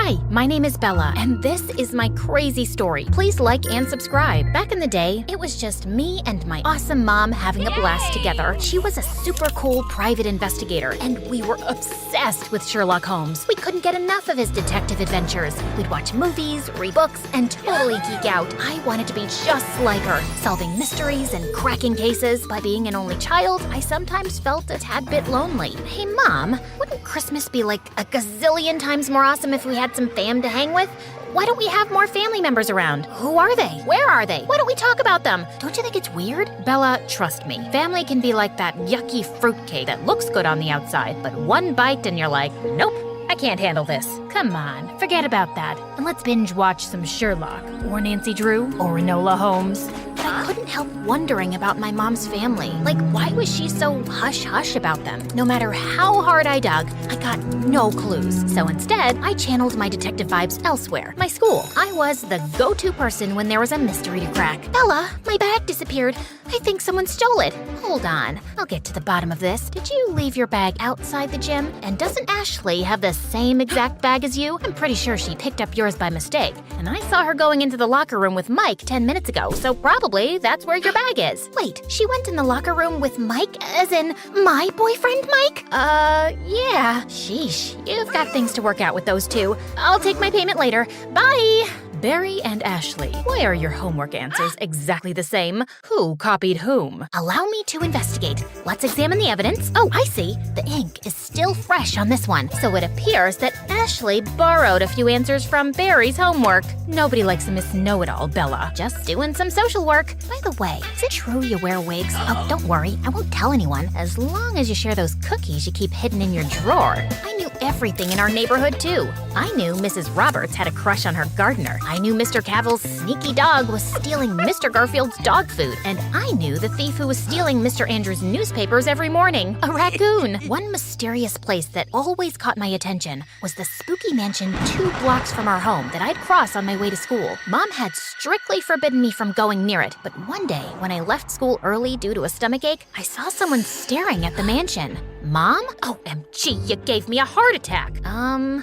Hi, my name is Bella, and this is my crazy story. Please like and subscribe. Back in the day, it was just me and my awesome mom having a blast together. She was a super cool private investigator, and we were obsessed with Sherlock Holmes. We couldn't get enough of his detective adventures. We'd watch movies, read books, and totally geek out. I wanted to be just like her, solving mysteries and cracking cases. But being an only child, I sometimes felt a tad bit lonely. Hey, Mom, wouldn't Christmas be like a gazillion times more awesome if we had some fam to hang with? Why don't we have more family members around? Who are they? Where are they? Why don't we talk about them? Don't you think it's weird? Bella, trust me. Family can be like that yucky fruitcake that looks good on the outside, but one bite and you're like, nope, I can't handle this. Come on, forget about that. And let's binge watch some Sherlock, or Nancy Drew, or Enola Holmes. But I couldn't help wondering about my mom's family. Like, why was she so hush-hush about them? No matter how hard I dug, I got no clues. So instead, I channeled my detective vibes elsewhere. My school. I was the go-to person when there was a mystery to crack. Bella, my bag disappeared. I think someone stole it. Hold on, I'll get to the bottom of this. Did you leave your bag outside the gym? And doesn't Ashley have the same exact bag as you? I'm pretty sure she picked up yours by mistake. And I saw her going into the locker room with Mike 10 minutes ago, so probably that's where your bag is. Wait, she went in the locker room with Mike, as in my boyfriend Mike? Yeah. Sheesh, you've got things to work out with those two. I'll take my payment later. Bye! Barry and Ashley, why are your homework answers exactly the same? Who copied whom? Allow me to investigate. Let's examine the evidence. Oh, I see. The ink is still fresh on this one, so it appears that Ashley borrowed a few answers from Barry's homework. Nobody likes a Miss Know-It-all, Bella. Just doing some social work. By the way, is it true you wear wigs? Oh, don't worry, I won't tell anyone, as long as you share those cookies you keep hidden in your drawer. I knew everything in our neighborhood, too. I knew Mrs. Roberts had a crush on her gardener. I knew Mr. Cavill's sneaky dog was stealing Mr. Garfield's dog food. And I knew the thief who was stealing Mr. Andrews' newspapers every morning. A raccoon. One mysterious place that always caught my attention was the spooky mansion 2 blocks from our home that I'd cross on my way to school. Mom had strictly forbidden me from going near it. But one day, when I left school early due to a stomachache, I saw someone staring at the mansion. Mom? OMG, you gave me a heart attack.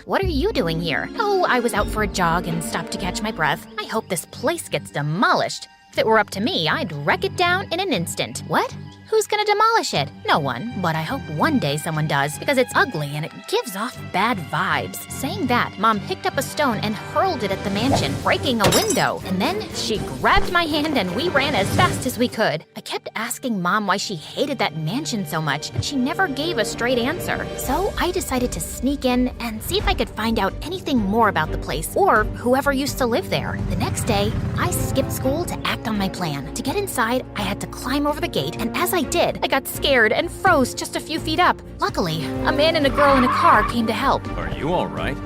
What are you doing here? Oh, I was out for a jog and stopped to catch my breath. I hope this place gets demolished. If it were up to me, I'd wreck it down in an instant. What? Who's gonna demolish it? No one, but I hope one day someone does, because it's ugly and it gives off bad vibes. Saying that, Mom picked up a stone and hurled it at the mansion, breaking a window. And then she grabbed my hand and we ran as fast as we could. I kept asking Mom why she hated that mansion so much, and she never gave a straight answer. So I decided to sneak in and see if I could find out anything more about the place, or whoever used to live there. The next day, I skipped school to act on my plan. To get inside, I had to climb over the gate, and as I did, I got scared and froze just a few feet up. Luckily, a man and a girl in a car came to help. Are you all right?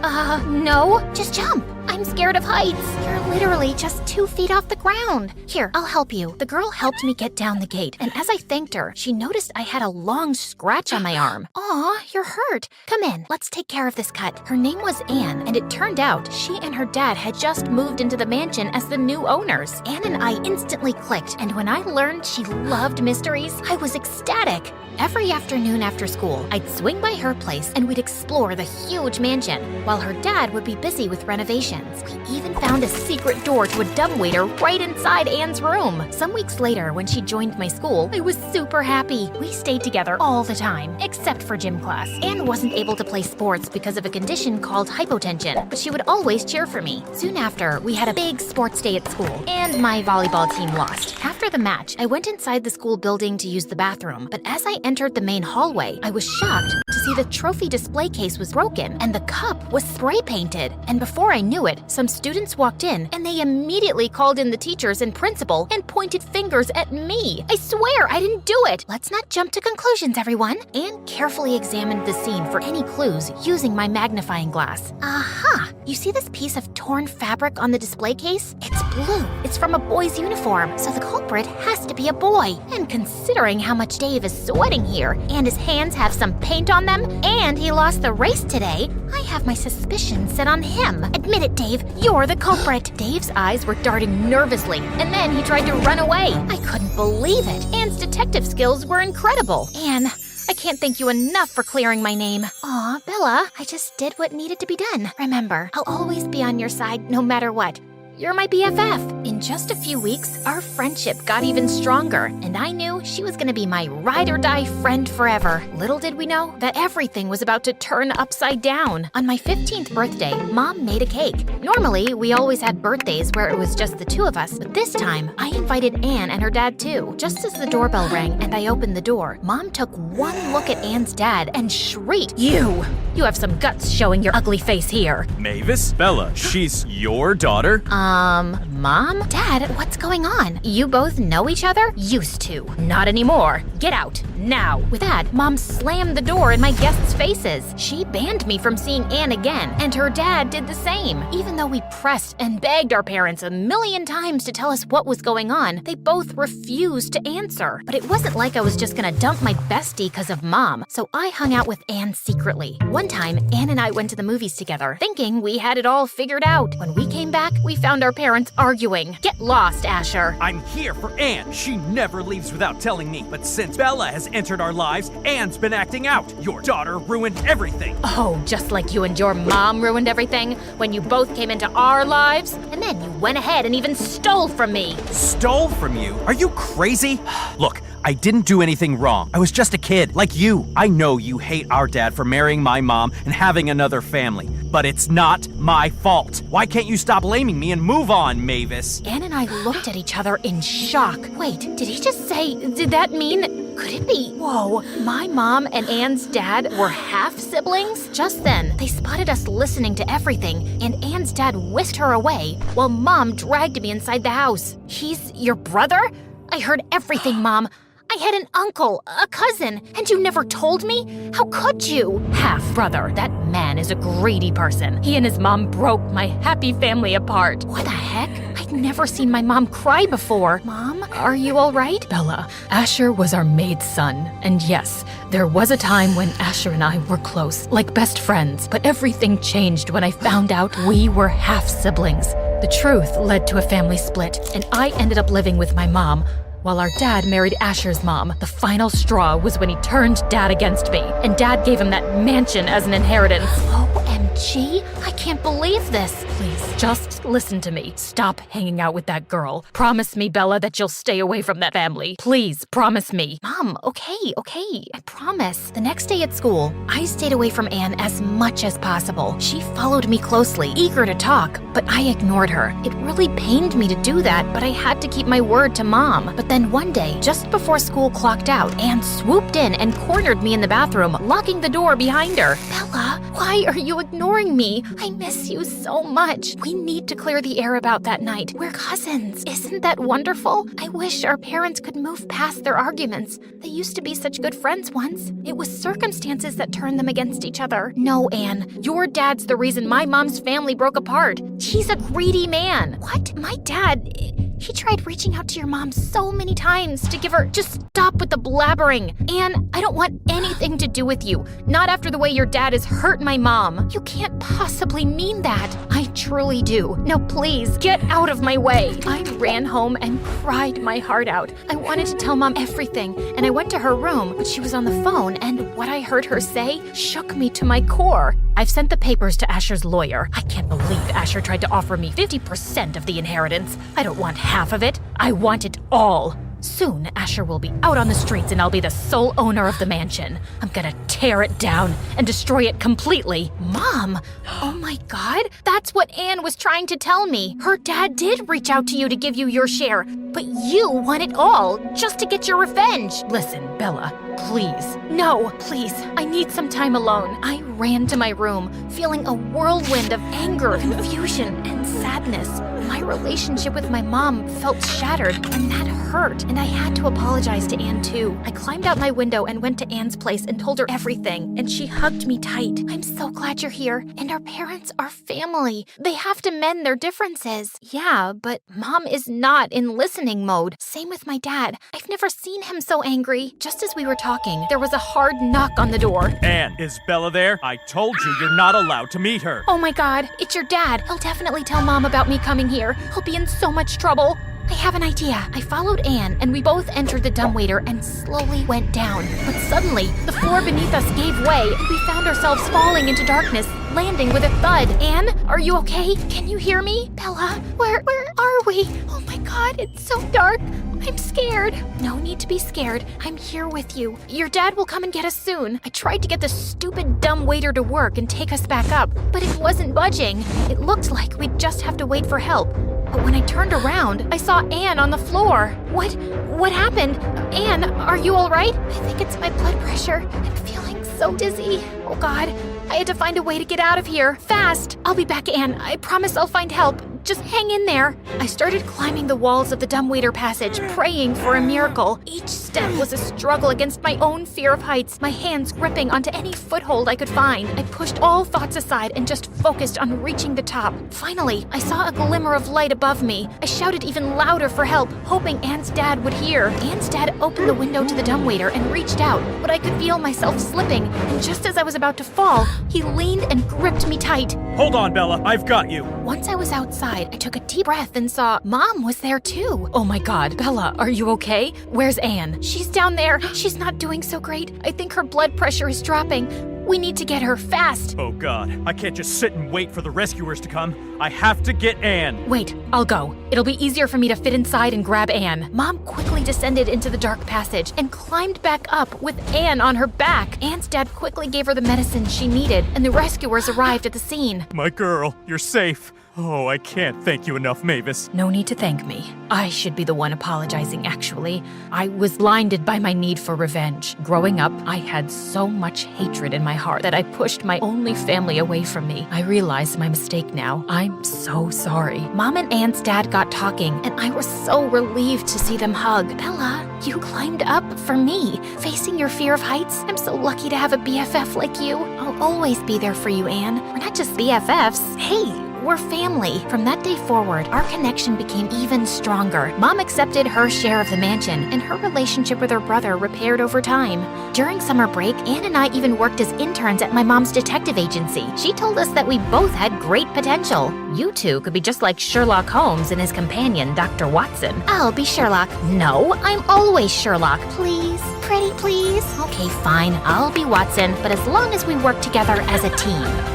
No. Just jump. I'm scared of heights. You're literally just 2 feet off the ground. Here, I'll help you. The girl helped me get down the gate, and as I thanked her, she noticed I had a long scratch on my arm. Aw, you're hurt. Come in, let's take care of this cut. Her name was Anne, and it turned out she and her dad had just moved into the mansion as the new owners. Anne and I instantly clicked, and when I learned she loved mysteries, I was ecstatic. Every afternoon after school, I'd swing by her place and we'd explore the huge mansion, while her dad would be busy with renovations. We even found a secret door to a dumbwaiter right inside Anne's room. Some weeks later, when she joined my school, I was super happy. We stayed together all the time, except for gym class. Anne wasn't able to play sports because of a condition called hypotension, but she would always cheer for me. Soon after, we had a big sports day at school, and my volleyball team lost. After the match, I went inside the school building to use the bathroom, but as I entered the main hallway, I was shocked to see the trophy display case was broken and the cup was spray painted. And before I knew it, some students walked in and they immediately called in the teachers and principal and pointed fingers at me. I swear I didn't do it. Let's not jump to conclusions, everyone. Anne carefully examined the scene for any clues using my magnifying glass. Aha! You see this piece of torn fabric on the display case? It's blue. It's from a boy's uniform, so the culprit has to be a boy. And considering how much Dave is sweating here, and his hands have some paint on them, and he lost the race today, I have my suspicions set on him. Admit it, Dave, you're the culprit. Dave's eyes were darting nervously, and then he tried to run away. I couldn't believe it. Anne's detective skills were incredible. Anne, I can't thank you enough for clearing my name. Aw, Bella, I just did what needed to be done. Remember, I'll always be on your side no matter what. You're my BFF. In just a few weeks, our friendship got even stronger, and I knew she was gonna be my ride-or-die friend forever. Little did we know that everything was about to turn upside down. On my 15th birthday, Mom made a cake. Normally, we always had birthdays where it was just the two of us, but this time, I invited Anne and her dad too. Just as the doorbell rang and I opened the door, Mom took one look at Anne's dad and shrieked, You have some guts showing your ugly face here. Mavis? Bella, she's your daughter? Mom? Dad, what's going on? You both know each other? Used to. Not anymore. Get out. Now. With that, Mom slammed the door in my guests' faces. She banned me from seeing Anne again, and her dad did the same. Even though we pressed and begged our parents a million times to tell us what was going on, they both refused to answer. But it wasn't like I was just gonna dump my bestie because of Mom, so I hung out with Anne secretly. One time, Anne and I went to the movies together, thinking we had it all figured out. When we came back, we found our parents arguing. Get lost, Asher. I'm here for Anne. She never leaves without telling me. But since Bella has entered our lives, Anne's been acting out. Your daughter ruined everything. Oh, just like you and your mom ruined everything when you both came into our lives? And then you went ahead and even stole from me. Stole from you? Are you crazy? Look, I didn't do anything wrong. I was just a kid, like you. I know you hate our dad for marrying my mom and having another family, but it's not my fault. Why can't you stop blaming me and move on, Mavis? Anne and I looked at each other in shock. Wait, did he just say, did that mean, could it be? Whoa, my mom and Anne's dad were half-siblings? Just then, they spotted us listening to everything, and Anne's dad whisked her away while Mom dragged me inside the house. He's your brother? I heard everything, Mom. I had an uncle, a cousin, and you never told me? How could you? Half-brother. That man is a greedy person. He and his mom broke my happy family apart. What the heck? I'd never seen my mom cry before. Mom, are you all right? Bella, Asher was our maid's son. And yes, there was a time when Asher and I were close, like best friends. But everything changed when I found out we were half-siblings. The truth led to a family split, and I ended up living with my mom, while our dad married Asher's mom. The final straw was when he turned Dad against me, and Dad gave him that mansion as an inheritance. OMG, I can't believe this. Please, just listen to me. Stop hanging out with that girl. Promise me, Bella, that you'll stay away from that family. Please, promise me. Mom, okay, I promise. The next day at school, I stayed away from Anne as much as possible. She followed me closely, eager to talk, but I ignored her. It really pained me to do that, but I had to keep my word to Mom. But then one day, just before school clocked out, Anne swooped in and cornered me in the bathroom, locking the door behind her. Bella, why are you ignoring me? I miss you so much. We need to clear the air about that night. We're cousins. Isn't that wonderful? I wish our parents could move past their arguments. They used to be such good friends once. It was circumstances that turned them against each other. No, Anne, your dad's the reason my mom's family broke apart. He's a greedy man. What? My dad... He tried reaching out to your mom so many times to give her, just stop with the blabbering. Anne, I don't want anything to do with you. Not after the way your dad has hurt my mom. You can't possibly mean that. I truly do. Now please, get out of my way. I ran home and cried my heart out. I wanted to tell Mom everything, and I went to her room, but she was on the phone, and what I heard her say shook me to my core. I've sent the papers to Asher's lawyer. I can't believe Asher tried to offer me 50% of the inheritance. I don't want half of it. I want it all. Soon, Asher will be out on the streets and I'll be the sole owner of the mansion. I'm gonna tear it down and destroy it completely. Mom! Oh my God, that's what Anne was trying to tell me. Her dad did reach out to you to give you your share, but you want it all, just to get your revenge. Listen, Bella, please. No, please, I need some time alone. I ran to my room, feeling a whirlwind of anger, confusion, and sadness. My relationship with my mom felt shattered, and that hurt, and I had to apologize to Anne too. I climbed out my window and went to Anne's place and told her everything, and she hugged me tight. I'm so glad you're here, and our parents are family. They have to mend their differences. Yeah, but Mom is not in listening mode. Same with my dad. I've never seen him so angry. Just as we were talking, there was a hard knock on the door. Anne, is Bella there? I told you you're not allowed to meet her. Oh my God, it's your dad. He'll definitely tell Mom about me coming here. He'll be in so much trouble. I have an idea. I followed Anne, and we both entered the dumbwaiter and slowly went down. But suddenly, the floor beneath us gave way, and we found ourselves falling into darkness, landing with a thud. Anne, are you okay? Can you hear me? Bella, where are we? Oh my god, it's so dark. I'm scared. No need to be scared. I'm here with you. Your dad will come and get us soon. I tried to get the stupid dumb waiter to work and take us back up, but it wasn't budging. It looked like we'd just have to wait for help. But when I turned around, I saw Anne on the floor. What happened? Anne, are you all right? I think it's my blood pressure. I'm feeling so dizzy. Oh God, I had to find a way to get out of here. Fast! I'll be back, Anne. I promise I'll find help. Just hang in there. I started climbing the walls of the dumbwaiter passage, praying for a miracle. Each step was a struggle against my own fear of heights, my hands gripping onto any foothold I could find. I pushed all thoughts aside and just focused on reaching the top. Finally, I saw a glimmer of light above me. I shouted even louder for help, hoping Anne's dad would hear. Anne's dad opened the window to the dumbwaiter and reached out, but I could feel myself slipping, and just as I was about to fall, he leaned and gripped me tight. Hold on, Bella. I've got you. Once I was outside, I took a deep breath and saw Mom was there too. Oh my god, Bella, are you okay? Where's Anne? She's down there. She's not doing so great. I think her blood pressure is dropping. We need to get her fast. Oh God, I can't just sit and wait for the rescuers to come. I have to get Anne. Wait, I'll go. It'll be easier for me to fit inside and grab Anne. Mom quickly descended into the dark passage and climbed back up with Anne on her back. Anne's dad quickly gave her the medicine she needed, and the rescuers arrived at the scene. My girl, you're safe. Oh, I can't thank you enough, Mavis. No need to thank me. I should be the one apologizing, actually. I was blinded by my need for revenge. Growing up, I had so much hatred in my heart that I pushed my only family away from me. I realize my mistake now. I'm so sorry. Mom and Anne's dad got talking, and I was so relieved to see them hug. Bella, you climbed up for me, facing your fear of heights. I'm so lucky to have a BFF like you. I'll always be there for you, Anne. We're not just BFFs. Hey, we're family. From that day forward, our connection became even stronger. Mom accepted her share of the mansion, and her relationship with her brother repaired over time. During summer break, Anne and I even worked as interns at my mom's detective agency. She told us that we both had great potential. You two could be just like Sherlock Holmes and his companion, Dr. Watson. I'll be Sherlock. No, I'm always Sherlock. Please? Pretty please? Okay, fine. I'll be Watson, but as long as we work together as a team.